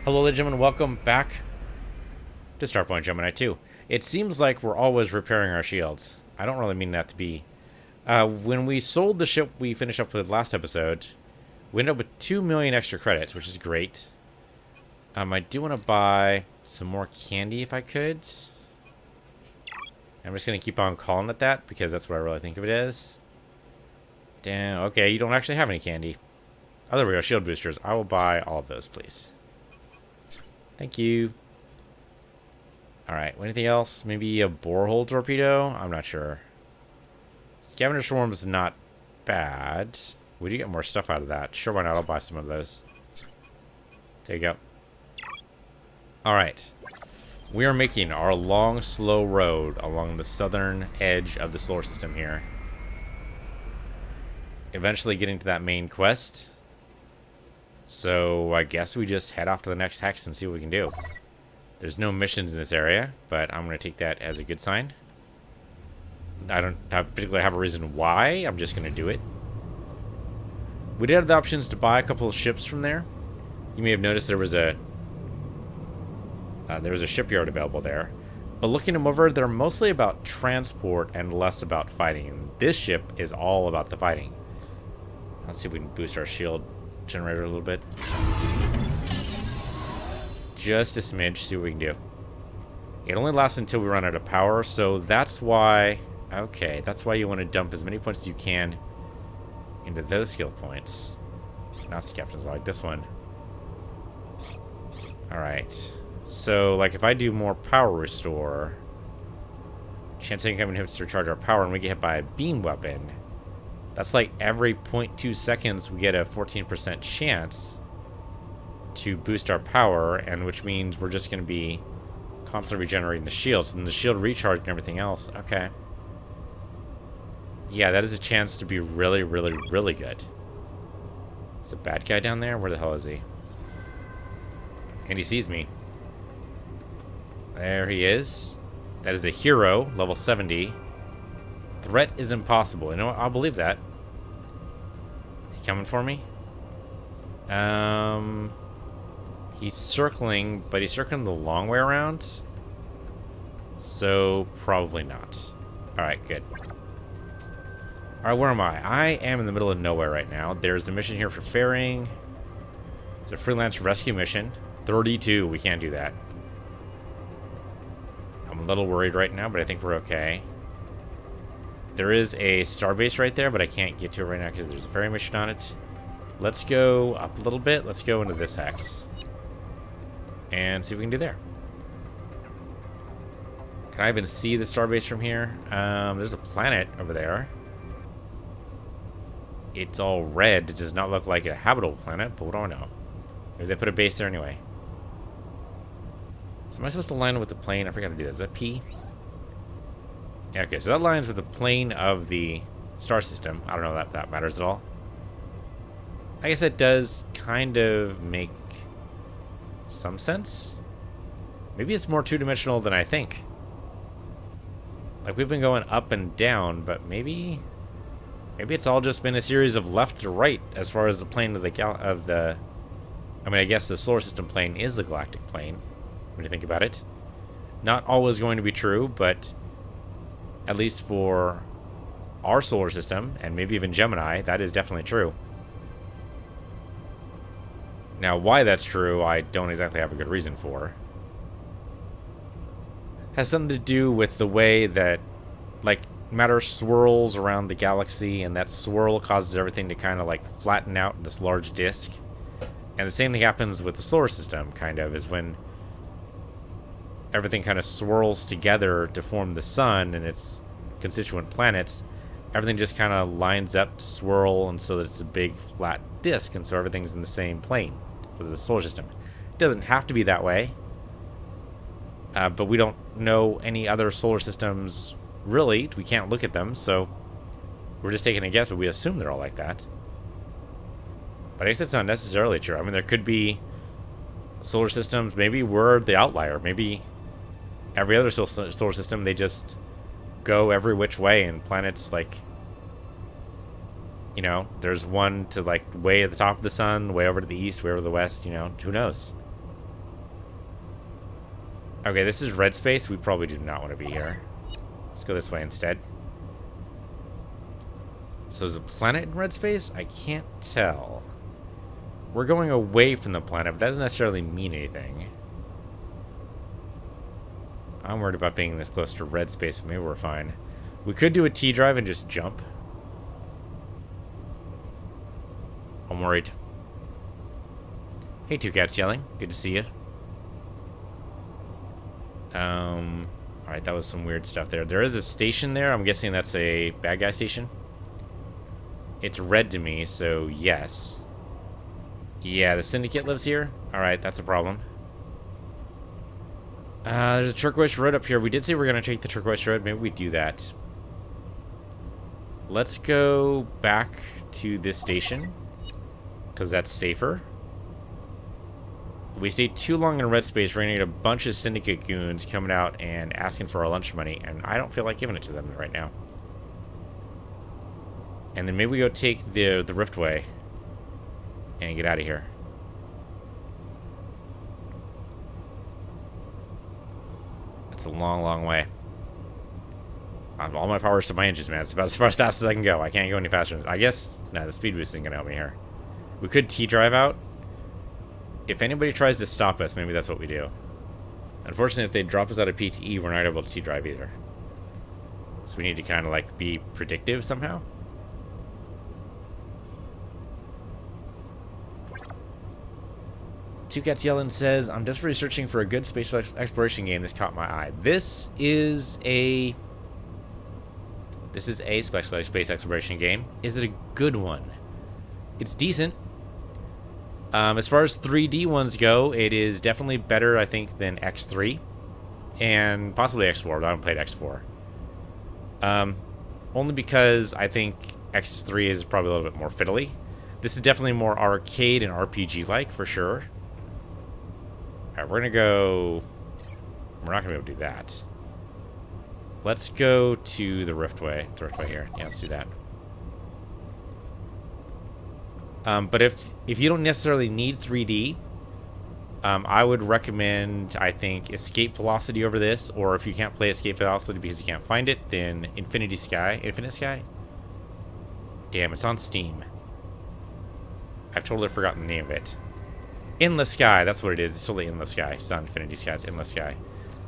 Hello, ladies and gentlemen. Welcome back to Starpoint Gemini 2. It seems like we're always repairing our shields. I don't really mean that to be. When we sold the ship we finished up with last episode, we ended up with 2 million extra credits, which is great. I do want to buy some more candy if I could. I'm just going to keep on calling it that because that's what I really think of it as. Damn, okay, you don't actually have any candy. Oh, there we go, shield boosters. I will buy all of those, please. Thank you. Alright, anything else? Maybe a borehole torpedo? I'm not sure. Scavenger swarm is not bad. We do get more stuff out of that. Sure, why not? I'll buy some of those. There you go. Alright. We are making our long, slow road along the southern edge of the solar system here. Eventually getting to that main quest. So I guess we just head off to the next hex and see what we can do. There's no missions in this area, but I'm going to take that as a good sign. I don't particularly have a reason why. I'm just going to do it. We did have the options to buy a couple of ships from there. You may have noticed there was a shipyard available there. But looking them over, they're mostly about transport and less about fighting. And this ship is all about the fighting. Let's see if we can boost our shield generator a little bit. Just a smidge, see what we can do. It only lasts until we run out of power, so that's why... Okay, that's why you want to dump as many points as you can into those skill points. Not the captain's log, this one. Alright. So, like, if I do more power restore... Chance of incoming hits to recharge our power, and we get hit by a beam weapon... That's like every 0.2 seconds we get a 14% chance to boost our power, and which means we're just going to be constantly regenerating the shields and the shield recharge and everything else. Okay. Yeah, that is a chance to be really, really, really good. Is a bad guy down there? Where the hell is he? And he sees me. There he is. That is a hero, level 70. Threat is impossible. You know what? I'll believe that. Is he coming for me? He's circling, but he's circling the long way around. So, probably not. Alright, good. Alright, where am I? I am in the middle of nowhere right now. There's a mission here for ferrying. It's a freelance rescue mission. 32. We can't do that. I'm a little worried right now, but I think we're okay. There is a starbase right there, but I can't get to it right now because there's a ferry mission on it. Let's go up a little bit. Let's go into this hex. And see what we can do there. Can I even see the starbase from here? There's a planet over there. It's all red. It does not look like a habitable planet, but what do I know? Maybe they put a base there anyway. So am I supposed to line up with the plane? I forgot to do that. Is that P? Yeah, okay, so that lines with the plane of the star system. I don't know if that matters at all. I guess that does kind of make some sense. Maybe it's more two-dimensional than I think. Like, we've been going up and down, but maybe it's all just been a series of left to right as far as the plane of the I mean, I guess the solar system plane is the galactic plane, when you think about it. Not always going to be true, but at least for our solar system, and maybe even Gemini, that is definitely true. Now, why that's true, I don't exactly have a good reason for. Has something to do with the way that, like, matter swirls around the galaxy, and that swirl causes everything to kind of, like, flatten out in this large disk. And the same thing happens with the solar system, kind of, is when everything kind of swirls together to form the sun and its constituent planets. Everything just kind of lines up to swirl, and so that it's a big flat disk, and so everything's in the same plane for the solar system. It doesn't have to be that way, but we don't know any other solar systems really. We can't look at them, so we're just taking a guess, but we assume they're all like that. But I guess that's not necessarily true. I mean, there could be solar systems, maybe we're the outlier. Maybe every other solar system, they just go every which way, and planets, like, you know, there's one to, like, way at the top of the sun, way over to the east, way over to the west, you know, who knows? Okay, this is red space. We probably do not want to be here. Let's go this way instead. So is the planet in red space? I can't tell. We're going away from the planet, but that doesn't necessarily mean anything. I'm worried about being this close to red space, but maybe we're fine. We could do a T drive and just jump. I'm worried. Hey, two cats yelling. Good to see you. Alright, that was some weird stuff there. There is a station there. I'm guessing that's a bad guy station. It's red to me, so yes. Yeah, the Syndicate lives here. Alright, that's a problem. There's a turquoise road up here. We did say we were going to take the turquoise road. Maybe we do that. Let's go back to this station, because that's safer. We stay too long in red space, we're going to get a bunch of Syndicate goons coming out and asking for our lunch money, and I don't feel like giving it to them right now. And then maybe we go take the Riftway and get out of here. It's a long, long way. All my power's to my engines, man. It's about as far as fast as I can go. I can't go any faster. I guess, no, the speed boost isn't going to help me here. We could T-drive out. If anybody tries to stop us, maybe that's what we do. Unfortunately, if they drop us out of PTE, we're not able to T-drive either. So we need to kind of, like, be predictive somehow. Two Cats Yelling says, I'm desperately searching for a good space exploration game that's caught my eye. This is a space exploration game. Is it a good one? It's decent. As far as 3D ones go, it is definitely better, I think, than X3. And possibly X4, but I haven't played X4. Only because I think X3 is probably a little bit more fiddly. This is definitely more arcade and RPG-like, for sure. Alright, we're gonna go... We're not gonna be able to do that. Let's go to the Riftway. The Riftway here. Yeah, let's do that. But if you don't necessarily need 3D, I would recommend, I think, Escape Velocity over this. Or if you can't play Escape Velocity because you can't find it, then Infinite Sky. Damn, it's on Steam. I've totally forgotten the name of it. Endless Sky, that's what it is. It's totally Endless Sky. It's not Infinity Sky, it's Endless Sky.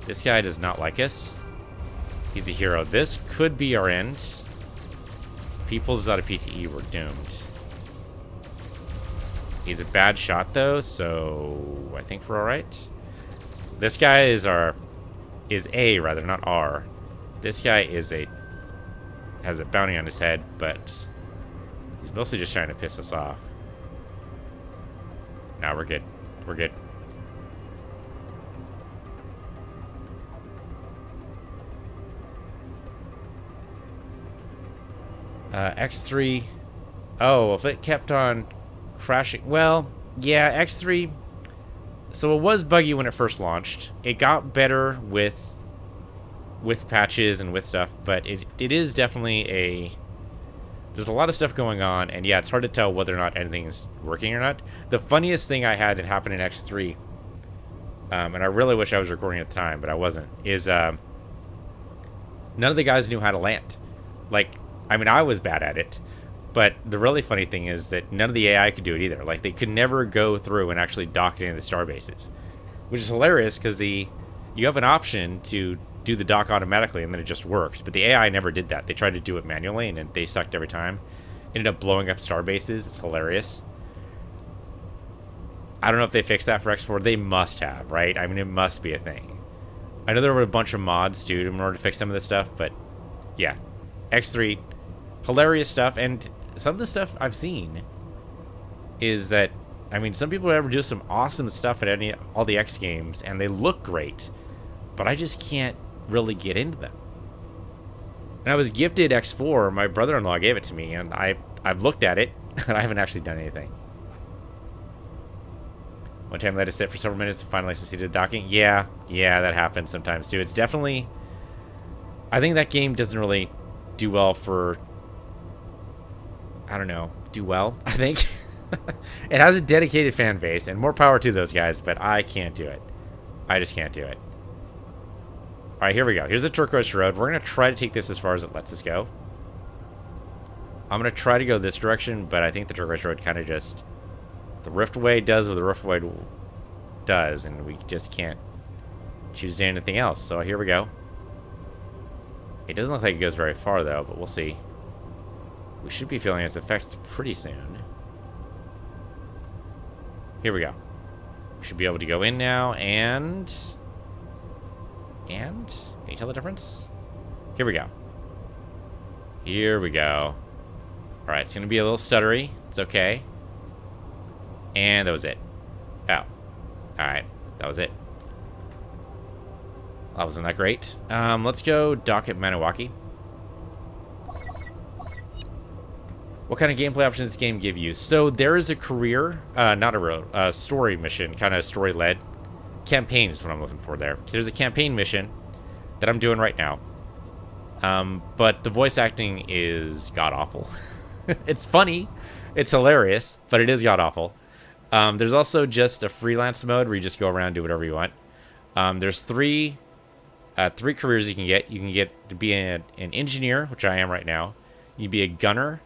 This guy does not like us. He's a hero. This could be our end. If he pulls us out of PTE, we're doomed. He's a bad shot, though, so I think we're alright. This guy is A, rather, not R. This guy has a bounty on his head, but he's mostly just trying to piss us off. Nah, we're good. We're good. X3. Oh, if it kept on crashing. Well, yeah, X3. So it was buggy when it first launched. It got better with patches and with stuff, but it is definitely a... There's a lot of stuff going on, and yeah, it's hard to tell whether or not anything is working or not. The funniest thing I had that happened in X3, and I really wish I was recording at the time, but I wasn't, is none of the guys knew how to land. Like, I mean, I was bad at it, but the really funny thing is that none of the AI could do it either. Like, they could never go through and actually dock into the star bases, which is hilarious because you have an option to do the dock automatically and then it just works, but the AI never did that. They tried to do it manually and they sucked every time. Ended up blowing up star bases. It's hilarious. I don't know if they fixed that for X4. They must have, right? I mean, it must be a thing. I know there were a bunch of mods too in order to fix some of this stuff, but yeah, X3, hilarious stuff. And some of the stuff I've seen is that, I mean, some people ever do some awesome stuff at all the X games and they look great, but I just can't really get into them. And I was gifted X4. My brother-in-law gave it to me, and I've looked at it, and I haven't actually done anything. One time I let it sit for several minutes and finally succeeded docking. Yeah, that happens sometimes too. It's definitely... I think that game doesn't really do well for... I don't know. Do well, I think. It has a dedicated fan base, and more power to those guys, but I can't do it. I just can't do it. Alright, here we go. Here's the turquoise road. We're going to try to take this as far as it lets us go. I'm going to try to go this direction, but I think the turquoise road kind of just... The Riftway does what the Riftway does, and we just can't choose to do anything else. So here we go. It doesn't look like it goes very far, though, but we'll see. We should be feeling its effects pretty soon. Here we go. We should be able to go in now, and... Can you tell the difference? Here we go. Here we go. Alright, it's going to be a little stuttery. It's okay. And that was it. Oh. Alright, that was it. That wasn't that great. Let's go dock at Maniwaki. What kind of gameplay options does this game give you? So there is a career, not a road, story mission, kind of story-led. Campaign is what I'm looking for there. There's a campaign mission that I'm doing right now. But the voice acting is god-awful. It's funny. It's hilarious, but it is god-awful. There's also just a freelance mode where you just go around and do whatever you want. There's three careers you can get. You can get to be an engineer, which I am right now. You can be a gunner,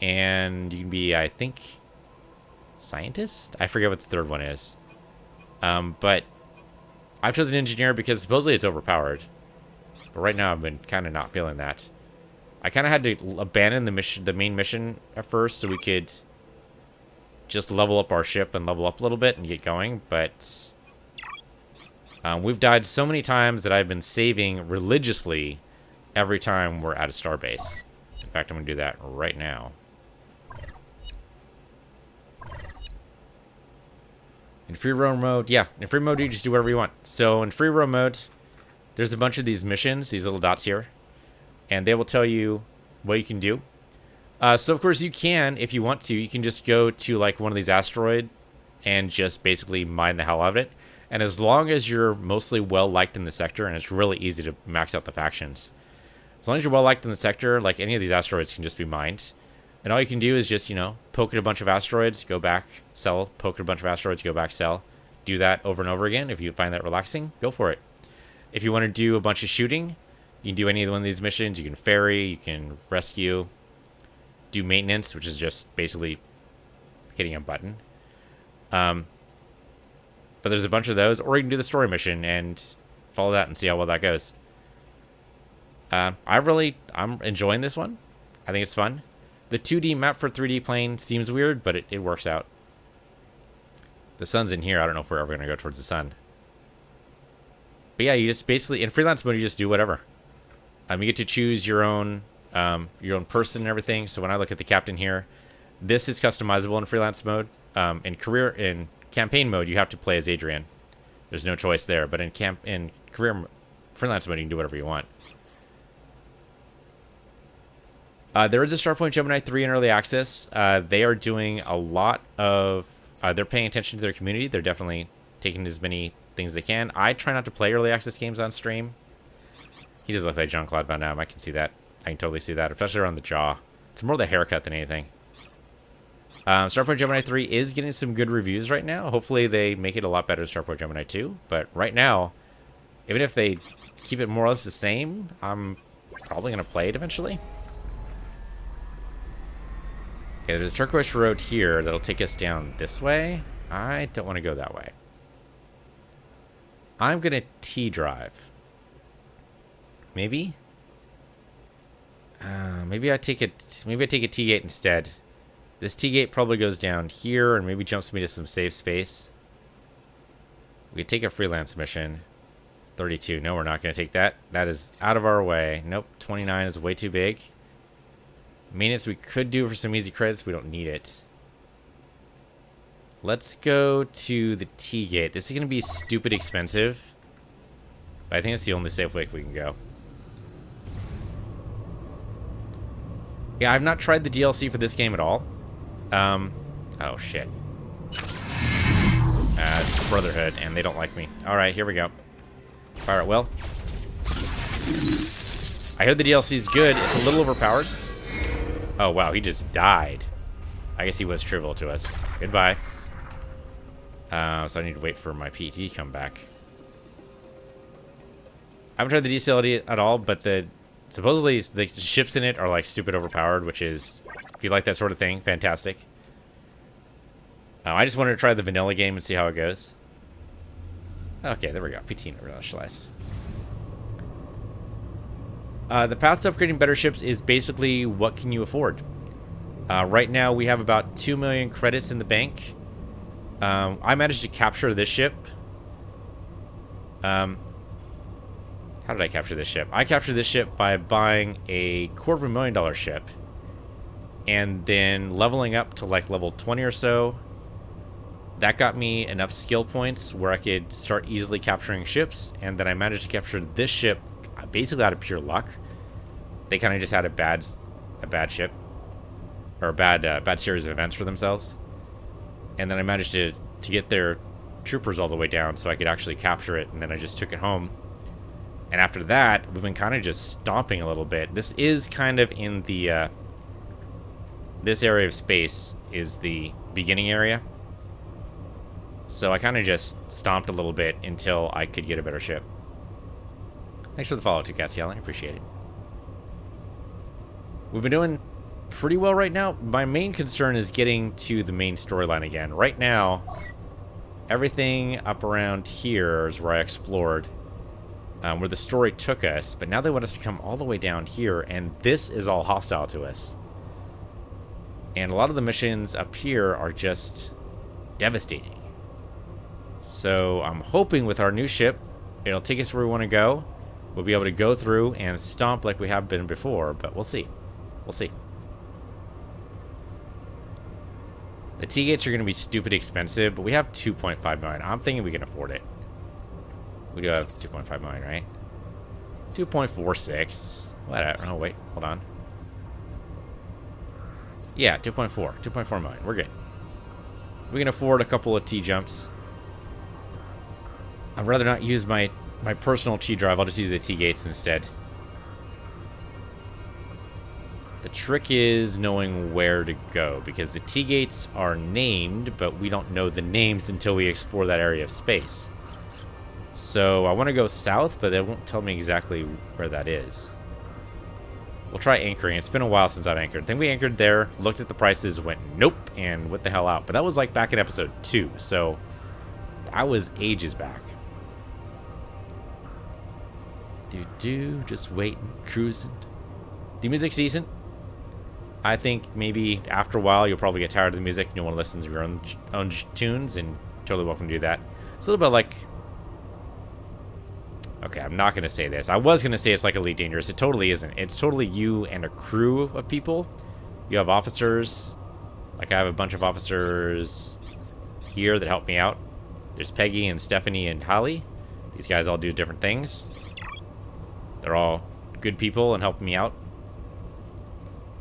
and you can be, I think, scientist? I forget what the third one is. But I've chosen engineer because supposedly it's overpowered. But right now I've been kind of not feeling that. I kind of had to abandon the main mission at first so we could just level up our ship and level up a little bit and get going. But we've died so many times that I've been saving religiously every time we're at a starbase. In fact, I'm going to do that right now. In free roam mode, yeah, in free mode you just do whatever you want. So in free roam mode, there's a bunch of these missions, these little dots here, and they will tell you what you can do. So of course you can, if you want to, you can just go to like one of these asteroids and just basically mine the hell out of it. And as long as you're mostly well liked in the sector, and it's really easy to max out the factions, as long as you're well liked in the sector, like any of these asteroids can just be mined. And all you can do is just, you know, poke at a bunch of asteroids, go back, sell, poke at a bunch of asteroids, go back, sell. Do that over and over again. If you find that relaxing, go for it. If you want to do a bunch of shooting, you can do any one of these missions. You can ferry, you can rescue, do maintenance, which is just basically hitting a button. But there's a bunch of those. Or you can do the story mission and follow that and see how well that goes. I'm enjoying this one. I think it's fun. The 2D map for 3D plane seems weird, but it works out. The sun's in here. I don't know if we're ever going to go towards the sun. But yeah, you just basically, in freelance mode, you just do whatever. You get to choose your own person and everything. So when I look at the captain here, this is customizable in freelance mode. In campaign mode, you have to play as Adrian. There's no choice there. But in freelance mode, you can do whatever you want. There is a Starpoint Gemini 3 in early access. They are doing a lot of... they're paying attention to their community. They're definitely taking as many things they can. I try not to play early access games on stream. He does look like Jean-Claude Van Damme. I can see that. I can totally see that, especially around the jaw. It's more the haircut than anything. Starpoint Gemini 3 is getting some good reviews right now. Hopefully they make it a lot better than Starpoint Gemini 2. But right now, even if they keep it more or less the same, I'm probably going to play it eventually. Okay, there's a turquoise road here that'll take us down this way. I don't want to go that way. I'm going to T-drive. Maybe? Maybe I take a T-gate instead. This T-gate probably goes down here and maybe jumps me to some safe space. We could take a freelance mission. 32. No, we're not going to take that. That is out of our way. Nope, 29 is way too big. Maintenance we could do for some easy credits. We don't need it. Let's go to the T-gate. This is going to be stupid expensive. But I think it's the only safe way we can go. Yeah, I've not tried the DLC for this game at all. Oh, shit. It's Brotherhood, and they don't like me. Alright, here we go. Fire at will. I heard the DLC is good. It's a little overpowered. Oh, wow, he just died. I guess he was trivial to us. Goodbye. So I need to wait for my PT to come back. I haven't tried the decility at all, but supposedly the ships in it are like stupid overpowered, which is, if you like that sort of thing, fantastic. I just wanted to try the vanilla game and see how it goes. Okay, there we go. PT initialized. The path to upgrading better ships is basically what can you afford. Right now we have about 2 million credits in the bank. I managed to capture this ship. How did I capture this ship? I captured this ship by buying a $250,000 ship and then leveling up to like level 20 or so. That got me enough skill points where I could start easily capturing ships, and then I managed to capture this ship basically out of pure luck. They kind of just had a bad ship, or a bad series of events for themselves, and then I managed to get their troopers all the way down so I could actually capture it, and then I just took it home. And after that, we've been kind of just stomping a little bit. This is kind of in the this area of space is the beginning area. So I kind of just stomped a little bit until I could get a better ship. Thanks for the follow, too, Cats Yelling. I appreciate it. We've been doing pretty well right now. My main concern is getting to the main storyline again. Right now, everything up around here is where I explored, where the story took us. But now they want us to come all the way down here, and this is all hostile to us. And a lot of the missions up here are just devastating. So I'm hoping with our new ship, it'll take us where we want to go. We'll be able to go through and stomp like we have been before, but we'll see. We'll see. The T-gates are going to be stupid expensive, but we have 2.5 million. I'm thinking we can afford it. We do have 2.5 million, right? 2.46. What? Oh, wait. Hold on. Yeah, 2.4 million. We're good. We can afford a couple of T-jumps. I'd rather not use my personal T-drive. I'll just use the T-gates instead. The trick is knowing where to go, because the T-gates are named, but we don't know the names until we explore that area of space. So I want to go south, but they won't tell me exactly where that is. We'll try anchoring. It's been a while since I've anchored. Then we anchored there, looked at the prices, went nope, and what the hell out. But that was like back in episode 2, so that was ages back. Just waiting, cruising. The music's decent. I think maybe after a while you'll probably get tired of the music and you'll want to listen to your own tunes, and totally welcome to do that. It's a little bit like... Okay, I'm not going to say this. I was going to say it's like Elite Dangerous. It totally isn't. It's totally you and a crew of people. You have officers. Like I have a bunch of officers here that help me out. There's Peggy and Stephanie and Holly. These guys all do different things. They're all good people and help me out.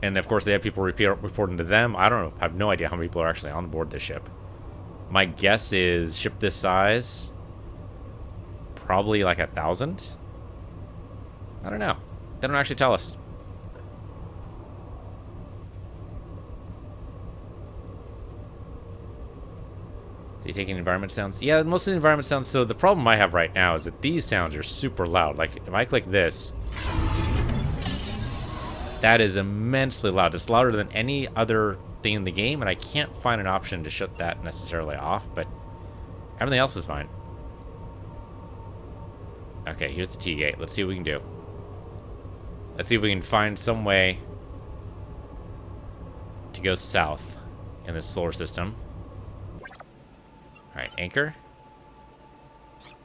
And of course they have people reporting to them. I don't know. I have no idea how many people are actually on board this ship. My guess is ship this size, probably like 1,000. I don't know. They don't actually tell us. So you taking environment sounds? Yeah, most of the environment sounds. So the problem I have right now is that these sounds are super loud. Like if I click this, that is immensely loud. It's louder than any other thing in the game, and I can't find an option to shut that necessarily off, but everything else is fine. Okay, here's the T-gate. Let's see what we can do. Let's see if we can find some way to go south in this solar system. Alright, anchor.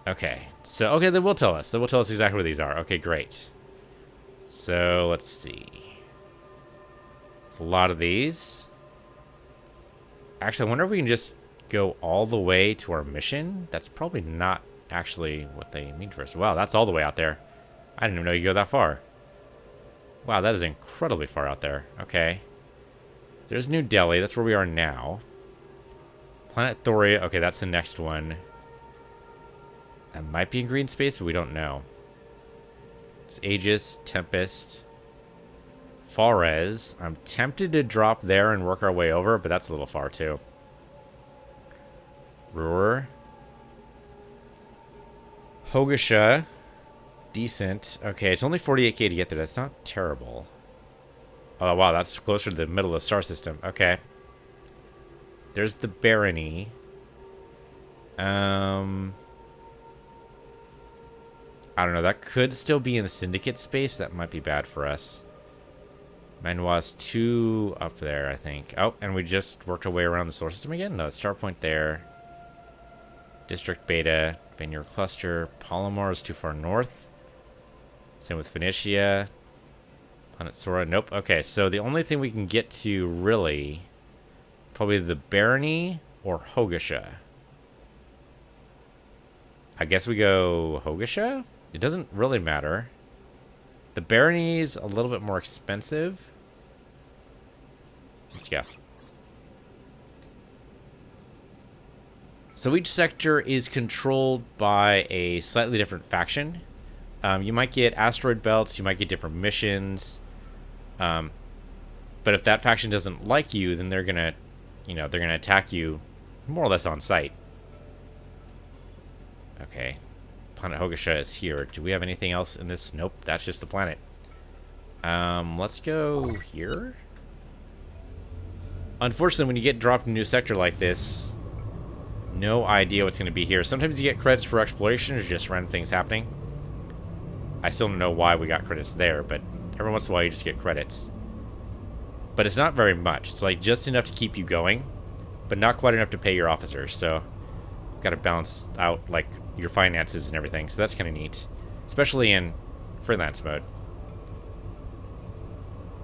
Okay, so, okay, they will tell us. They will tell us exactly where these are. Okay, great. So, let's see. There's a lot of these. Actually, I wonder if we can just go all the way to our mission. That's probably not actually what they mean for us. Wow, that's all the way out there. I didn't even know you go that far. Wow, that is incredibly far out there. Okay. There's New Delhi. That's where we are now. Planet Thoria. Okay, that's the next one. That might be in green space, but we don't know. It's Aegis, Tempest, Fares. I'm tempted to drop there and work our way over, but that's a little far too. Ruhr. Hogasha. decent. Okay, it's only 48k to get there. That's not terrible. Oh, wow, that's closer to the middle of the star system. Okay. There's the barony. I don't know. That could still be in the syndicate space. That might be bad for us. Manoir's 2 up there, I think. Oh, and we just worked our way around the solar system again? No, Starpoint there. District Beta. Vineyard Cluster. Palomar is too far north. Same with Phoenicia. Planet Sora. Nope. Okay, so the only thing we can get to, really, probably the Barony or Hogasha. I guess we go Hogasha? It doesn't really matter. The Barony's a little bit more expensive. Let's go. So each sector is controlled by a slightly different faction. You might get asteroid belts, you might get different missions. But if that faction doesn't like you, then they're gonna, they're gonna attack you more or less on sight. Okay. Planet Hogasha is here. Do we have anything else in this? Nope, that's just the planet. Let's go here. Unfortunately, when you get dropped in a new sector like this, no idea what's going to be here. Sometimes you get credits for exploration or just random things happening. I still don't know why we got credits there, but every once in a while you just get credits. But it's not very much. It's like just enough to keep you going, but not quite enough to pay your officers. So, got to balance out like your finances and everything. So that's kind of neat, especially in freelance mode.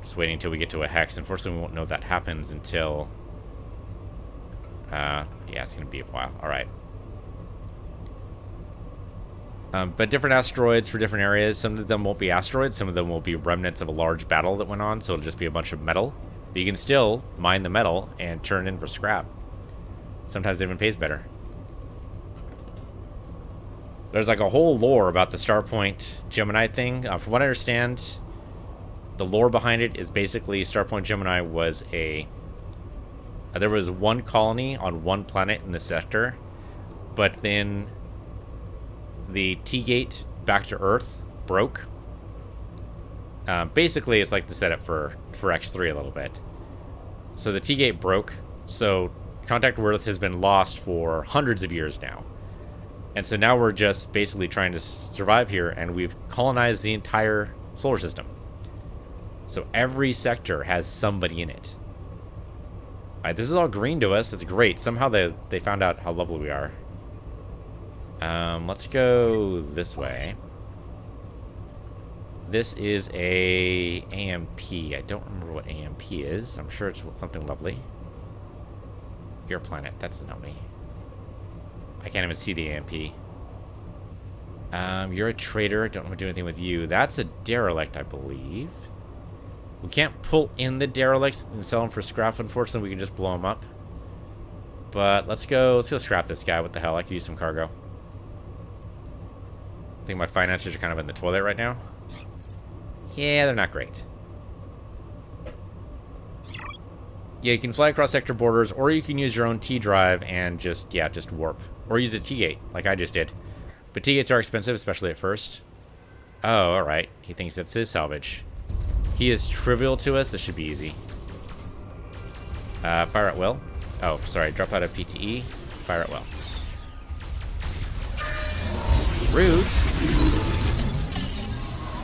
Just waiting until we get to a hex. Unfortunately, we won't know that happens until... yeah, it's going to be a while. Alright. But different asteroids for different areas. Some of them won't be asteroids. Some of them will be remnants of a large battle that went on. So it'll just be a bunch of metal. But you can still mine the metal and turn it in for scrap. Sometimes it even pays better. There's like a whole lore about the Starpoint Gemini thing. From what I understand... The lore behind it is basically Starpoint Gemini was a... there was one colony on one planet in the sector, but then the T-gate back to Earth broke. Basically, it's like the setup for X3 a little bit. So the T-gate broke, so contact with Earth has been lost for hundreds of years now. And so now we're just basically trying to survive here, and we've colonized the entire solar system. So every sector has somebody in it. Alright, this is all green to us. It's great. Somehow they found out how lovely we are. Let's go this way. This is a AMP. I don't remember what AMP is. I'm sure it's something lovely. Your planet. That doesn't help me. I can't even see the AMP. You're a trader. Don't want to do anything with you. That's a derelict, I believe. We can't pull in the derelicts and sell them for scrap. Unfortunately, we can just blow them up. But let's go scrap this guy. What the hell? I could use some cargo. I think my finances are kind of in the toilet right now. Yeah, they're not great. Yeah, you can fly across sector borders, or you can use your own T-drive and just warp. Or use a T-gate, like I just did. But T-gates are expensive, especially at first. Oh, alright. He thinks that's his salvage. He is trivial to us. This should be easy. Fire at will. Oh, sorry. Drop out of PTE. Fire at will. Rude.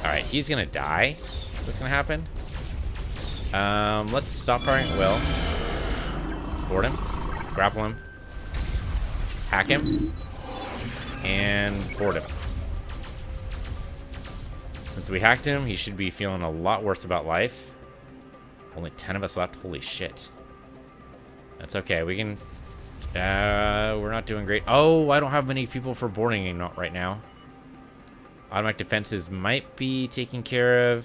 Alright, he's gonna die. What's gonna happen? Let's stop firing at will. Let's board him. Grapple him. Hack him. And board him. Since we hacked him, he should be feeling a lot worse about life. Only 10 of us left. Holy shit. That's okay. We can... we're not doing great. Oh, I don't have many people for boarding right now. Automatic defenses might be taken care of.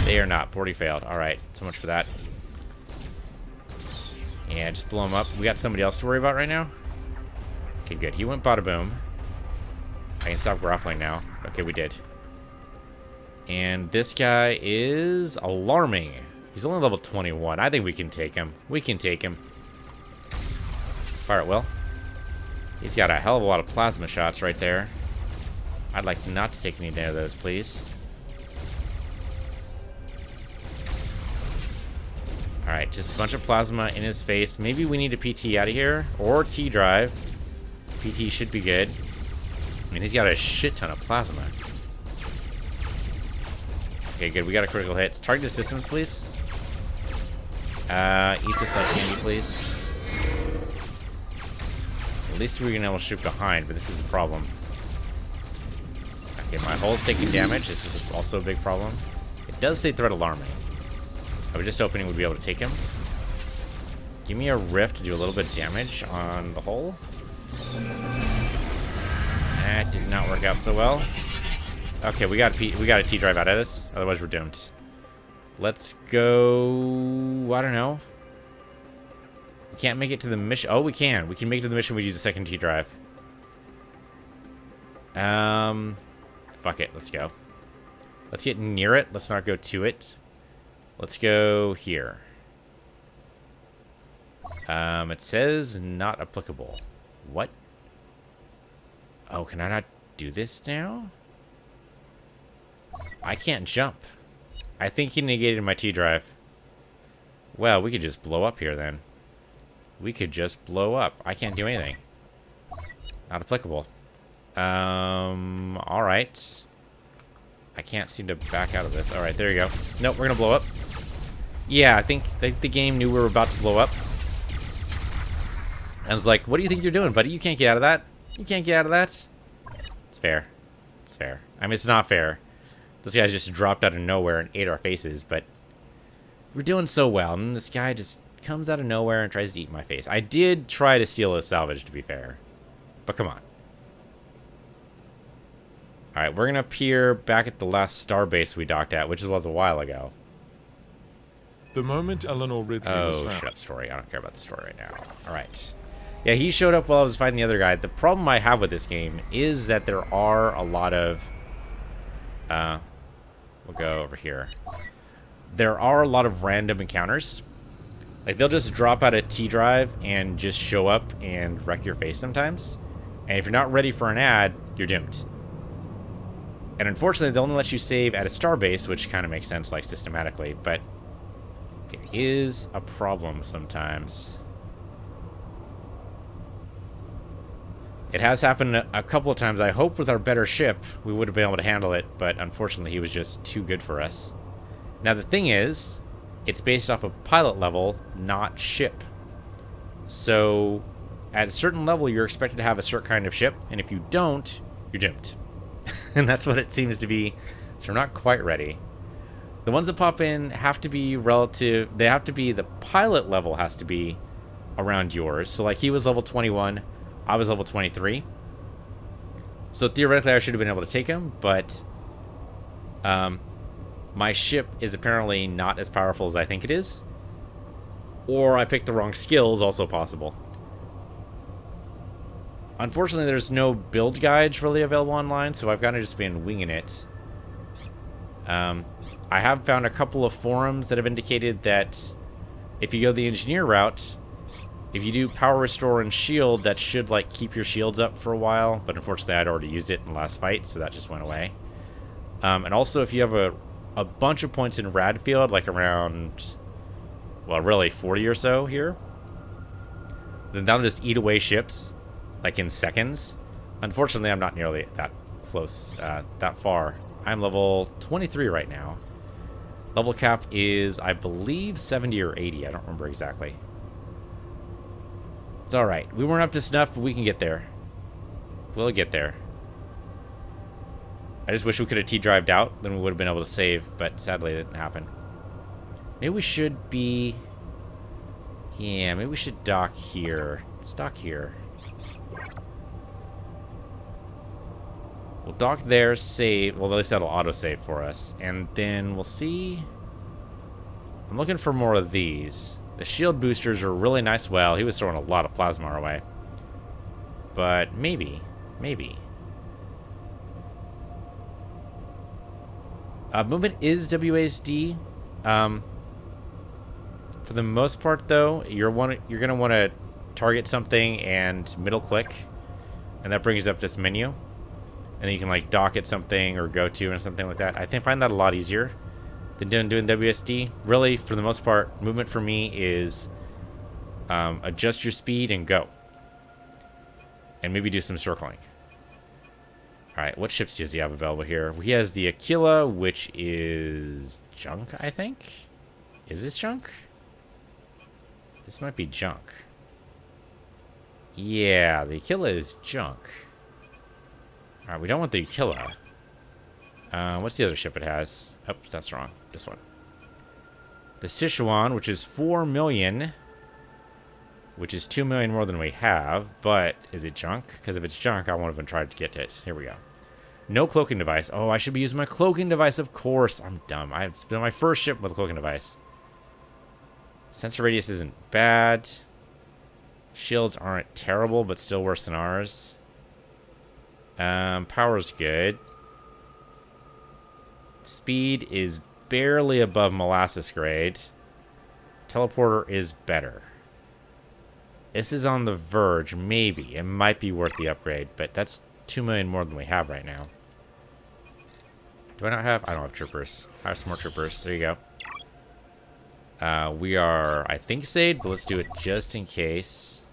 They are not. Boarding failed. Alright, so much for that. Yeah, just blow him up. We got somebody else to worry about right now? Okay, good. He went bada boom. I can stop grappling now. Okay, we did. And this guy is alarming. He's only level 21. I think we can take him. We can take him. Fire at will. He's got a hell of a lot of plasma shots right there. I'd like not to take any of those, please. Alright, just a bunch of plasma in his face. Maybe we need a PT out of here. Or T drive. PT should be good. I mean, he's got a shit ton of plasma. Okay, good. We got a critical hit. Target the systems, please. Eat this like candy, please. At least we're gonna be able to shoot behind, but this is a problem. Okay, my hull's taking damage. This is also a big problem. It does say threat alarming. I was just hoping we'd be able to take him. Give me a rift to do a little bit of damage on the hull. That did not work out so well. Okay, we got a T drive out of this. Otherwise, we're doomed. Let's go. I don't know. We can't make it to the mission. Oh, we can. We can make it to the mission. We use a second T drive. Fuck it. Let's go. Let's get near it. Let's not go to it. Let's go here. It says not applicable. What? Oh, can I not do this now? I can't jump. I think he negated my T drive. Well, we could just blow up here then. We could just blow up. I can't do anything. Not applicable. Alright. I can't seem to back out of this. Alright, there you go. Nope, we're gonna blow up. Yeah, I think the game knew we were about to blow up. And I was like, what do you think you're doing, buddy? You can't get out of that. You can't get out of that. It's fair. It's fair. I mean, it's not fair. Those guys just dropped out of nowhere and ate our faces, but we're doing so well, and this guy just comes out of nowhere and tries to eat my face. I did try to steal his salvage, to be fair. But come on. Alright, we're going to appear back at the last star base we docked at, which was a while ago. The moment Eleanor Ridley was found. Shut up, story. I don't care about the story right now. Alright. Yeah, he showed up while I was fighting the other guy. The problem I have with this game is that there are a lot of... we'll go over here. There are a lot of random encounters. Like, they'll just drop out a T drive and just show up and wreck your face sometimes. And if you're not ready for an ad, you're doomed. And unfortunately, they'll only let you save at a starbase, which kind of makes sense, like, systematically, but it is a problem sometimes. It has happened a couple of times. I hope with our better ship, we would have been able to handle it, but unfortunately, he was just too good for us. Now, the thing is, it's based off of pilot level, not ship. So, at a certain level, you're expected to have a certain kind of ship, and if you don't, you're doomed. And that's what it seems to be. So we're not quite ready. The ones that pop in have to be relative. They have to be, the pilot level has to be around yours. So like he was level 21, I was level 23. So theoretically I should have been able to take him, but my ship is apparently not as powerful as I think it is. Or I picked the wrong skills, also possible. Unfortunately, there's no build guides really available online, so I've kind of just been winging it. I have found a couple of forums that have indicated that if you go the engineer route, if you do power restore and shield, that should like keep your shields up for a while, but unfortunately I'd already used it in the last fight, so that just went away. And also if you have a bunch of points in Radfield, like around, well, really 40 or so here, then that'll just eat away ships. Like in seconds. Unfortunately, I'm not nearly that close, that far. I'm level 23 right now. Level cap is, I believe, 70 or 80. I don't remember exactly. It's alright. We weren't up to snuff, but we can get there. We'll get there. I just wish we could have T-drived out. Then we would have been able to save, but sadly it didn't happen. Maybe we should be... Yeah, maybe we should dock here. Let's dock here. We'll dock there, save. Well, at least that'll auto-save for us. And then we'll see. I'm looking for more of these. The shield boosters are really nice. Well, he was throwing a lot of plasma our way. But maybe. Maybe. Movement is WASD. For the most part, though, you're going to want to target something and middle click. And that brings up this menu. and then you can like dock at something or go to and something like that. I find that a lot easier than doing WSD. Really, for the most part, movement for me is adjust your speed and go. And maybe do some circling. Alright, what ships does he have available here? He has the Aquila, which is junk, I think? Is this junk? This might be junk. Yeah, the Aquila is junk. Alright, we don't want the Aquila. What's the other ship it has? Oh, that's wrong. This one. The Sichuan, which is 4 million. Which is 2 million more than we have. But is it junk? Because if it's junk, I won't even try to get it. Here we go. No cloaking device. Oh, I should be using my cloaking device, of course. I'm dumb. It's been my first ship with a cloaking device. Sensor radius isn't bad. Shields aren't terrible, but still worse than ours. Power's good. Speed is barely above molasses grade. Teleporter is better. This is on the verge, maybe. It might be worth the upgrade, but that's 2 million more than we have right now. Do I not have? I don't have troopers. I have some more troopers. There you go. We are, I think, saved, but let's do it just in case.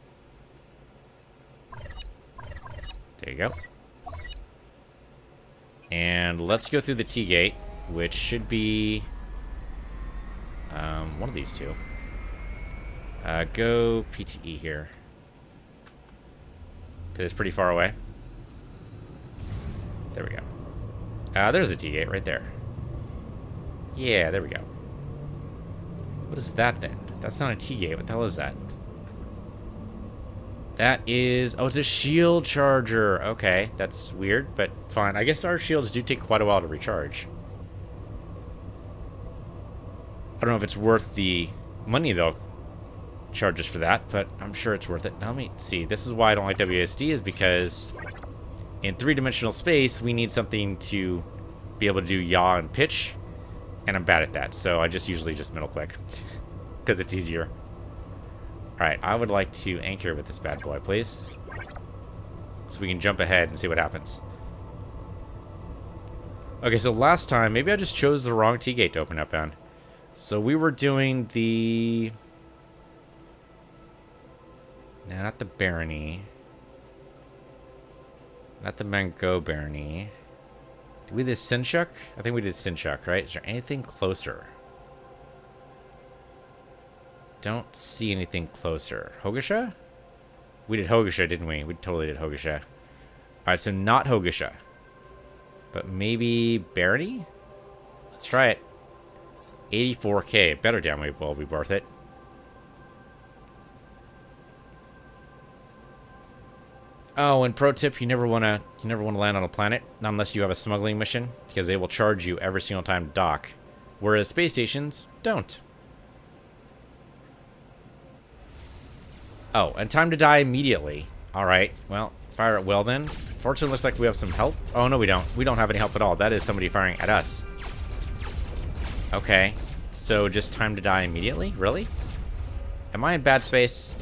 There you go. And let's go through the T-gate, which should be one of these two. Go PTE here. Because it's pretty far away. There we go. There's the T-gate right there. Yeah, there we go. What is that then? That's not a T-gate. What the hell is that? That is... Oh, it's a shield charger. Okay, that's weird, but fine. I guess our shields do take quite a while to recharge. I don't know if it's worth the money, though, charges for that, but I'm sure it's worth it. Now, let me see. This is why I don't like WSD, is because in three-dimensional space, we need something to be able to do yaw and pitch, and I'm bad at that, so I usually just middle click because it's easier. Alright, I would like to anchor with this bad boy, please, so we can jump ahead and see what happens. Okay, so last time, maybe I just chose the wrong T-gate to open up on. So we were doing the... No, not the Barony. Not the Mango Barony. Did we do Sinchuk? I think we did Sinchuk, right? Is there anything closer? Don't see anything closer. Hogasha? We did Hogasha, didn't we? We totally did Hogasha. Alright, so not Hogasha. But maybe Barony? Let's try it. 84k. Better damn well be worth it. Oh, and pro tip, you never wanna land on a planet, not unless you have a smuggling mission, because they will charge you every single time to dock. Whereas space stations don't. Oh, and time to die immediately. Alright, well, fire at will then. Fortunately, looks like we have some help. Oh, no, we don't. We don't have any help at all. That is somebody firing at us. Okay, so just time to die immediately? Really? Am I in bad space?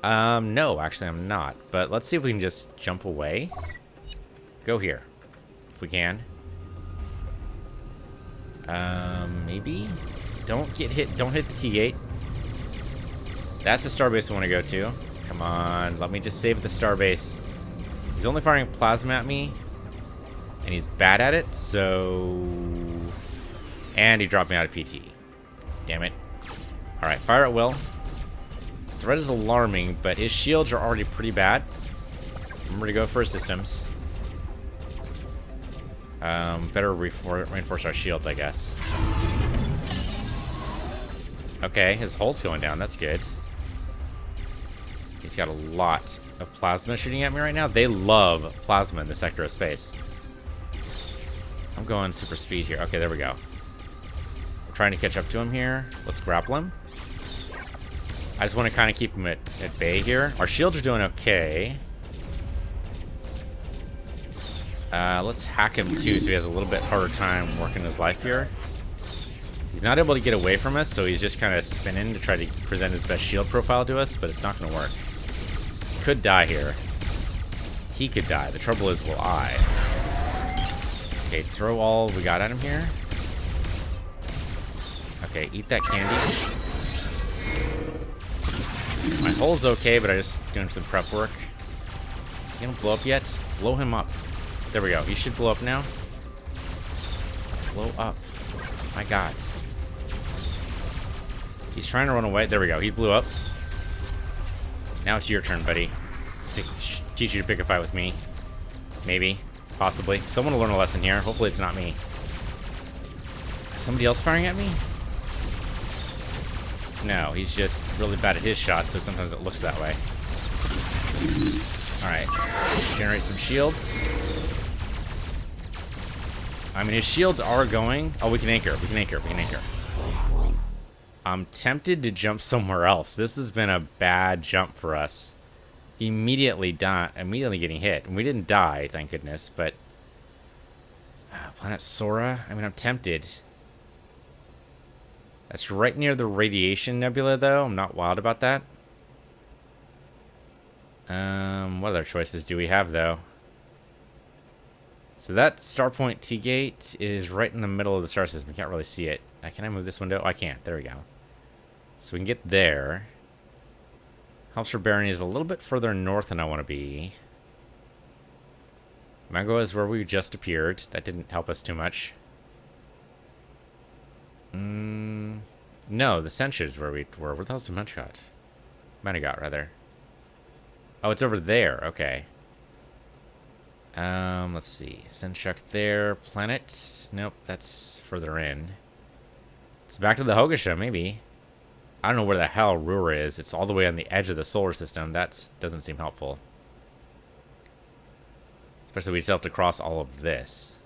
No, actually I'm not. But let's see if we can just jump away. Go here. If we can. Maybe? Don't get hit. Don't hit the T-gate. That's the starbase I want to go to. Come on. Let me just save the starbase. He's only firing plasma at me. And he's bad at it, so... And he dropped me out of PT. Damn it. Alright, fire at will. Threat is alarming, but his shields are already pretty bad. Remember to go for his systems. Better reinforce our shields, I guess. Okay, his hull's going down. That's good. He's got a lot of plasma shooting at me right now. They love plasma in the sector of space. I'm going super speed here. Okay, there we go. We're trying to catch up to him here. Let's grapple him. I just want to kind of keep him at bay here. Our shields are doing okay. Let's hack him too, so he has a little bit harder time working his life here. He's not able to get away from us, so he's just kind of spinning to try to present his best shield profile to us, but it's not going to work. Could die here. He could die. The trouble is, will I? Okay, throw all we got at him here. Okay, eat that candy. My hull's okay, but I'm just doing some prep work. He gonna blow up yet? Blow him up. There we go. He should blow up now. Blow up. My gods. He's trying to run away. There we go. He blew up. Now it's your turn, buddy. Teach you to pick a fight with me. Maybe. Possibly. Someone will learn a lesson here. Hopefully it's not me. Is somebody else firing at me? No, he's just really bad at his shots, so sometimes it looks that way. Alright. Generate some shields. I mean, his shields are going. Oh, we can anchor. We can anchor. We can anchor. I'm tempted to jump somewhere else. This has been a bad jump for us. Immediately getting hit. And we didn't die, thank goodness, but... Planet Sora? I mean, I'm tempted. That's right near the radiation nebula, though. I'm not wild about that. What other choices do we have, though? So that Starpoint T-gate is right in the middle of the star system. You can't really see it. Can I move this window? Oh, I can't. There we go. So we can get there. Helps for Barony is a little bit further north than I want to be. Mango is where we just appeared. That didn't help us too much. No, the Sencha is where we were. Where the hell's the Munchot? Manigot, rather. Oh, it's over there. Okay. Let's see. Senchuk there. Planet. Nope, that's further in. It's back to the Hogasha, maybe. I don't know where the hell Rura is. It's all the way on the edge of the solar system. That doesn't seem helpful. Especially we still have to cross all of this.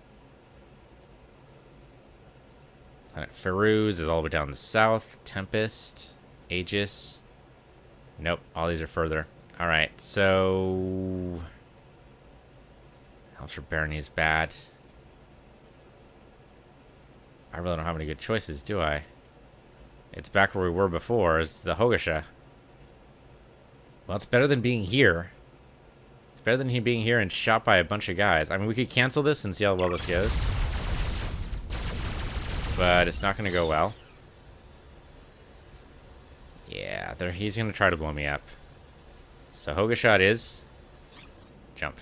Planet Feruz is all the way down the south. Tempest. Aegis. Nope, all these are further. Alright, so... Helps for Barony is bad. I really don't have any good choices, do I? It's back where we were before. It's the Hogasha. Well, it's better than being here. It's better than he being here and shot by a bunch of guys. I mean, we could cancel this and see how well this goes. But it's not going to go well. Yeah, he's going to try to blow me up. So Hogasha it is. Jump.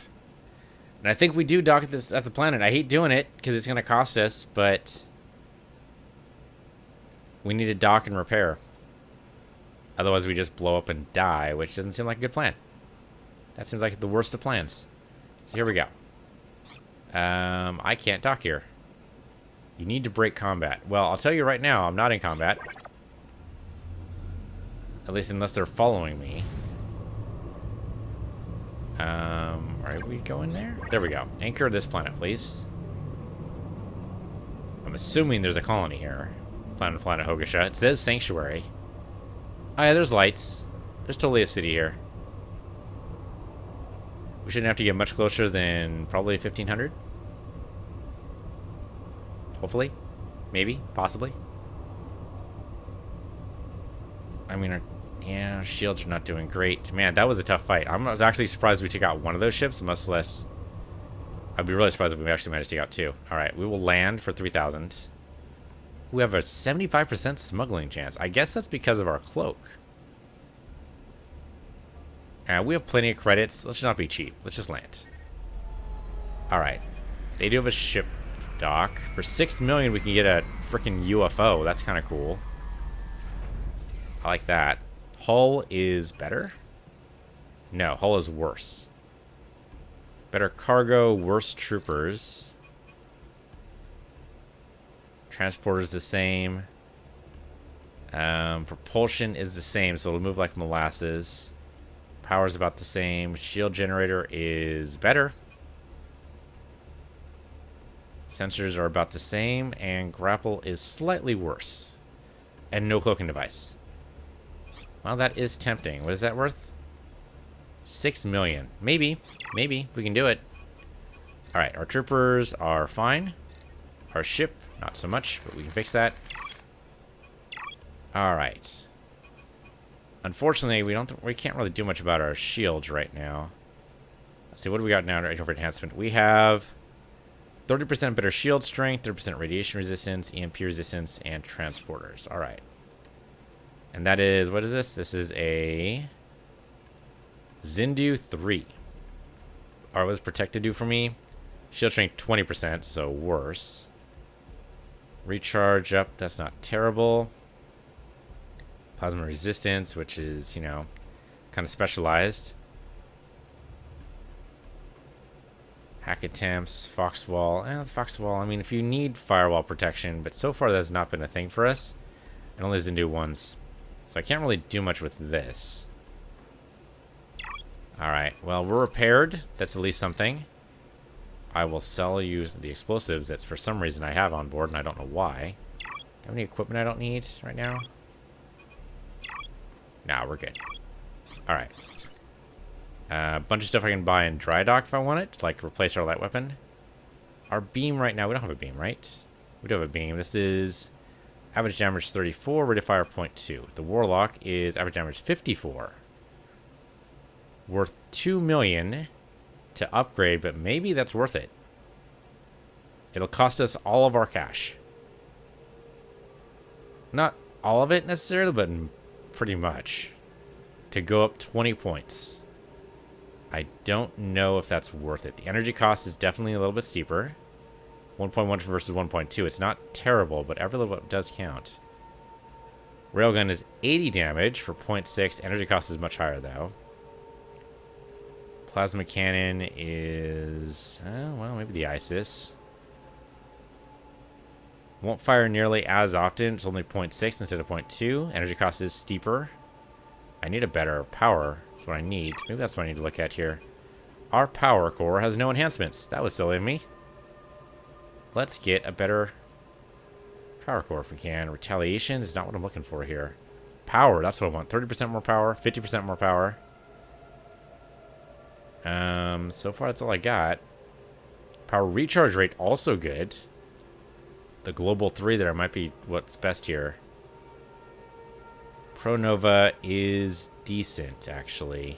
And I think we do dock at the planet. I hate doing it because it's going to cost us, but... we need to dock and repair. Otherwise, we just blow up and die, which doesn't seem like a good plan. That seems like the worst of plans. So here we go. I can't dock here. You need to break combat. Well, I'll tell you right now, I'm not in combat. At least unless they're following me. Are we going there? There we go. Anchor this planet, please. I'm assuming there's a colony here. Planet Hogasha. It says Sanctuary. Oh yeah, there's lights. There's totally a city here. We shouldn't have to get much closer than probably 1500. Hopefully. Maybe. Possibly. I mean, our shields are not doing great. Man, that was a tough fight. I was actually surprised we took out one of those ships, much less... I'd be really surprised if we actually managed to take out two. Alright, we will land for 3,000. We have a 75% smuggling chance. I guess that's because of our cloak. We have plenty of credits. Let's not be cheap. Let's just land. Alright. They do have a ship dock. For 6 million, we can get a freaking UFO. That's kind of cool. I like that. Hull is better? No, hull is worse. Better cargo, worse troopers. Transporter is the same. Propulsion is the same, so it'll move like molasses. Power is about the same. Shield generator is better. Sensors are about the same, and grapple is slightly worse. And no cloaking device. Well, that is tempting. What is that worth? 6 million. Maybe. Maybe. We can do it. Alright, our troopers are fine. Our ship, not so much, but we can fix that. Alright. Unfortunately, we can't really do much about our shields right now. Let's see, what do we got now over enhancement? We have 30% better shield strength, 30% radiation resistance, EMP resistance, and transporters. All right. And that is, what is this? This is a Zindu 3. All right, what does protected do for me? Shield strength 20%, so worse. Recharge up, that's not terrible. Plasma resistance, which is, you know, kind of specialized. Hack attempts, Foxwall. Foxwall, I mean, if you need firewall protection, but so far that's not been a thing for us. And only Zindu ones. So I can't really do much with this. Alright, well, we're repaired. That's at least something. I will sell you the explosives that for some reason I have on board, and I don't know why. Do I have any equipment I don't need right now? Nah, we're good. Alright. A bunch of stuff I can buy in dry dock if I want it, to, like, replace our light weapon. Our beam right now, we don't have a beam, right? We do have a beam. This is average damage 34, rate of fire 0.2. The Warlock is average damage 54. Worth 2 million to upgrade, but maybe that's worth it. It'll cost us all of our cash. Not all of it necessarily, but pretty much. To go up 20 points. I don't know if that's worth it. The energy cost is definitely a little bit steeper. 1.1 versus 1.2. It's not terrible, but every little bit does count. Railgun is 80 damage for 0.6. Energy cost is much higher, though. Plasma cannon is... well, maybe the ISIS. Won't fire nearly as often. It's only 0.6 instead of 0.2. Energy cost is steeper. I need a better power. That's what I need. Maybe that's what I need to look at here. Our power core has no enhancements. That was silly of me. Let's get a better power core if we can. Retaliation is not what I'm looking for here. Power, that's what I want. 30% more power, 50% more power. So far that's all I got. Power recharge rate, also good. The global 3 there might be what's best here. Pronova is decent, actually.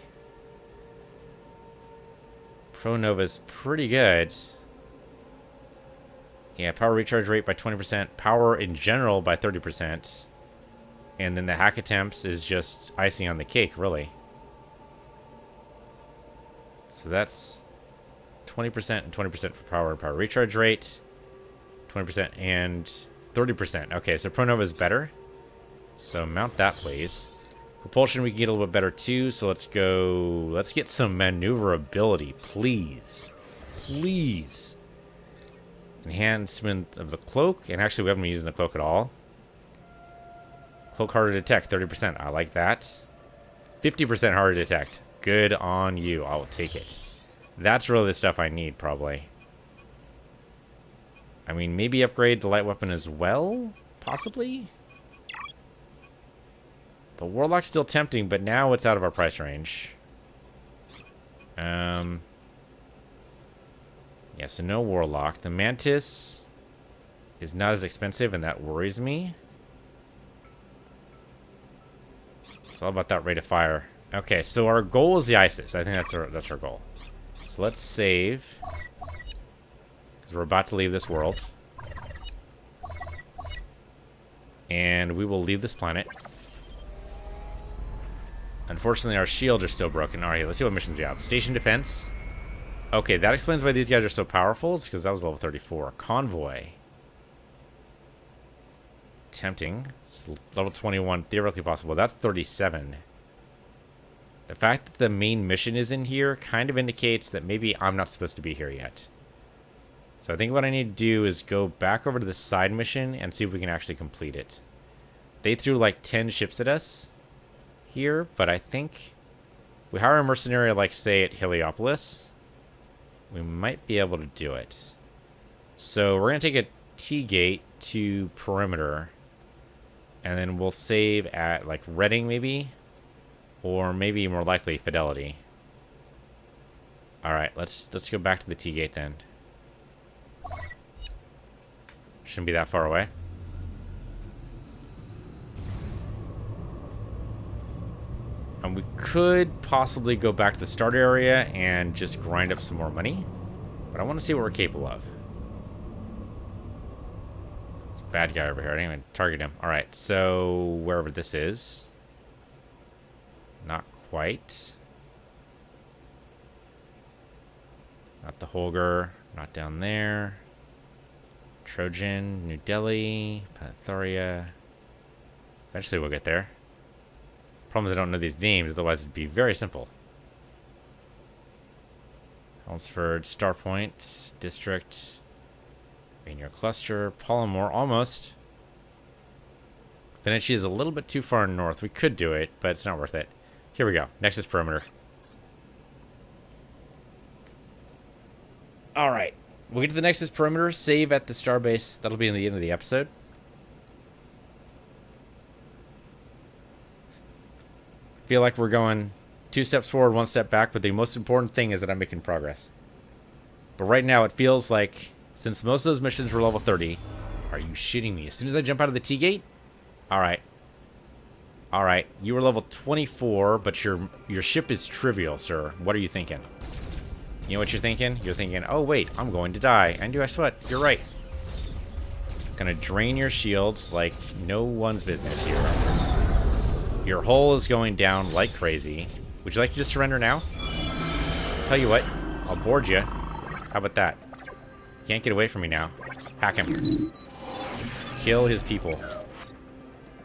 Pronova's pretty good. Yeah, power recharge rate by 20%. Power in general by 30%. And then the hack attempts is just icing on the cake, really. So that's 20% and 20% for power recharge rate. 20% and 30%. Okay, so Pronova is better. So mount that, please. Propulsion we can get a little bit better too. So let's go. Let's get some maneuverability, please. Please. Enhancement of the cloak. And actually, we haven't been using the cloak at all. Cloak harder to detect, 30%. I like that. 50% harder to detect. Good on you. I'll take it. That's really the stuff I need, probably. I mean, maybe upgrade the light weapon as well? Possibly? The Warlock's still tempting, but now it's out of our price range. Yeah, so no Warlock. The Mantis is not as expensive, and that worries me. It's all about that rate of fire. Okay, so our goal is the ISIS. I think that's our goal. So let's save. Because we're about to leave this world. And we will leave this planet. Unfortunately, our shields are still broken. Alright, let's see what missions we have. Station defense. Okay, that explains why these guys are so powerful. It's because that was level 34. Convoy. Tempting. It's level 21. Theoretically possible. That's 37. The fact that the main mission is in here kind of indicates that maybe I'm not supposed to be here yet. So I think what I need to do is go back over to the side mission and see if we can actually complete it. They threw like 10 ships at us here, but I think if we hire a mercenary like, say, at Heliopolis, we might be able to do it. So we're going to take a T-gate to Perimeter, and then we'll save at like Reading maybe, or maybe more likely Fidelity. All right, let's go back to the T-gate then. Shouldn't be that far away. And We could possibly go back to the start area and just grind up some more money. But I want to see what we're capable of. It's a bad guy over here. I didn't even target him. Alright, so wherever this is. Not quite. Not the Holger. Not down there. Trojan, New Delhi, Panathoria. Eventually we'll get there. Problem is I don't know these names, otherwise it'd be very simple. Helmsford, Starpoint, District, Rainier Cluster, Polymore, almost. Vinci is a little bit too far north. We could do it, but it's not worth it. Here we go. Nexus perimeter. Alright. We'll get to the Nexus perimeter, save at the starbase. That'll be in the end of the episode. Feel like we're going 2 steps forward, 1 step back, but the most important thing is that I'm making progress. But right now it feels like, since most of those missions were level 30, are you shitting me? As soon as I jump out of the T-gate? Alright. Alright, you were level 24, but your ship is trivial, sir. What are you thinking? You know what you're thinking? You're thinking, oh wait, I'm going to die. And guess what? You're right. Gonna drain your shields like no one's business here. Your hull is going down like crazy. Would you like to just surrender now? Tell you what, I'll board you. How about that? You can't get away from me now. Hack him. Kill his people.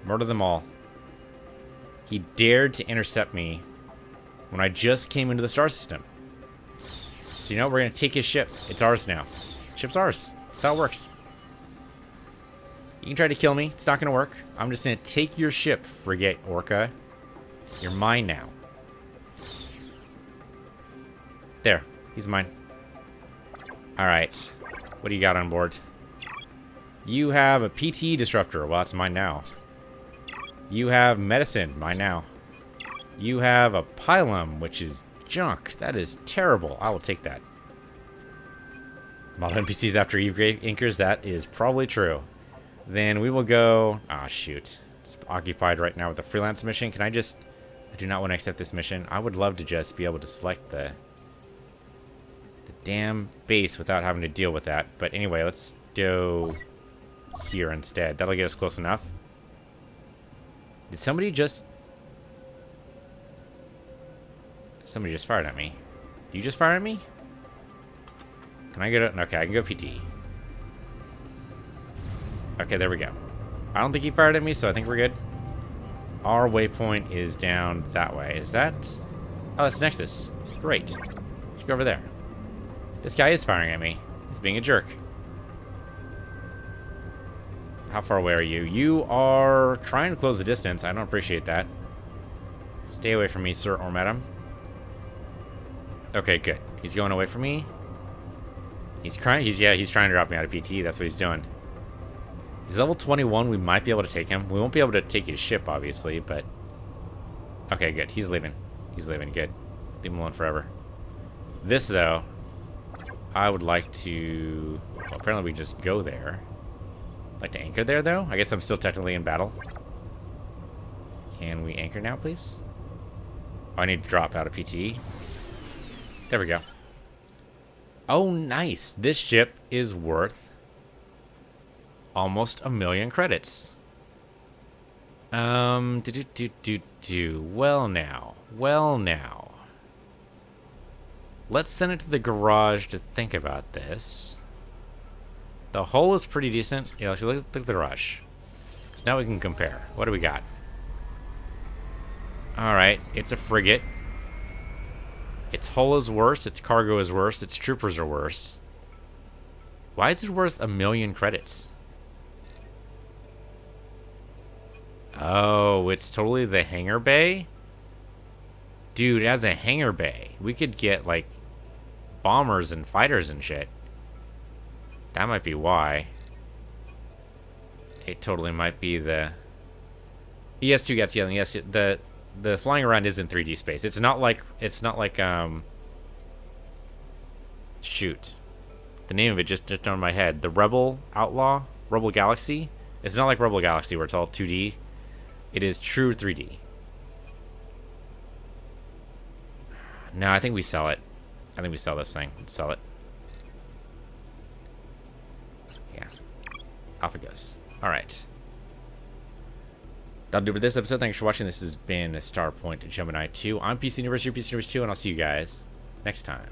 Murder them all. He dared to intercept me when I just came into the star system. So you know, we're going to take his ship. It's ours now. Ship's ours. That's how it works. You can try to kill me. It's not going to work. I'm just going to take your ship, frigate Orca. You're mine now. There. He's mine. Alright. What do you got on board? You have a PT disruptor. Well, that's mine now. You have medicine. Mine now. You have a pylum, which is junk. That is terrible. I will take that. Model NPCs after Eve Inkers. That is probably true. Then we will go... Ah, shoot. It's occupied right now with a freelance mission. Can I just... I do not want to accept this mission. I would love to just be able to select the damn base without having to deal with that. But anyway, let's go here instead. That'll get us close enough. Did somebody just... Somebody just fired at me. You just fired at me? Can I get it? Okay, I can go PT. Okay, there we go. I don't think he fired at me, so I think we're good. Our waypoint is down that way. Is that... Oh, that's Nexus. Great. Let's go over there. This guy is firing at me. He's being a jerk. How far away are you? You are trying to close the distance. I don't appreciate that. Stay away from me, sir or madam. Okay, good. He's going away from me. He's trying to drop me out of PT. That's what he's doing. He's level 21. We might be able to take him. We won't be able to take his ship, obviously, but... Okay, good. He's leaving. He's leaving. Good. Leave him alone forever. This, though, I would like to... Well, apparently we can just go there. Like to anchor there, though? I guess I'm still technically in battle. Can we anchor now, please? Oh, I need to drop out of PT. There we go. Oh, nice. This ship is worth almost 1 million credits. Well now. Well now. Let's send it to the garage to think about this. The hull is pretty decent. Yeah, let's look at the garage. So now we can compare. What do we got? Alright, it's a frigate. Its hull is worse, its cargo is worse, its troopers are worse. Why is it worth 1 million credits? Oh, it's totally the hangar bay? Dude, as a hangar bay, we could get, like, bombers and fighters and shit. That might be why. It totally might be the... ES2 gets yelling. Yes, the flying around is in 3D space. It's not like shoot. The name of it just on my head. The Rebel Galaxy. It's not like Rebel Galaxy where it's all 2D. It is true 3D. No, I think we sell it. I think we sell this thing. Let's sell it. Yeah. Off it goes. Alright. That'll do it for this episode. Thanks for watching. This has been Starpoint Gemini 2. I'm Piece of the Universe, your Piece of the Universe 2, and I'll see you guys next time.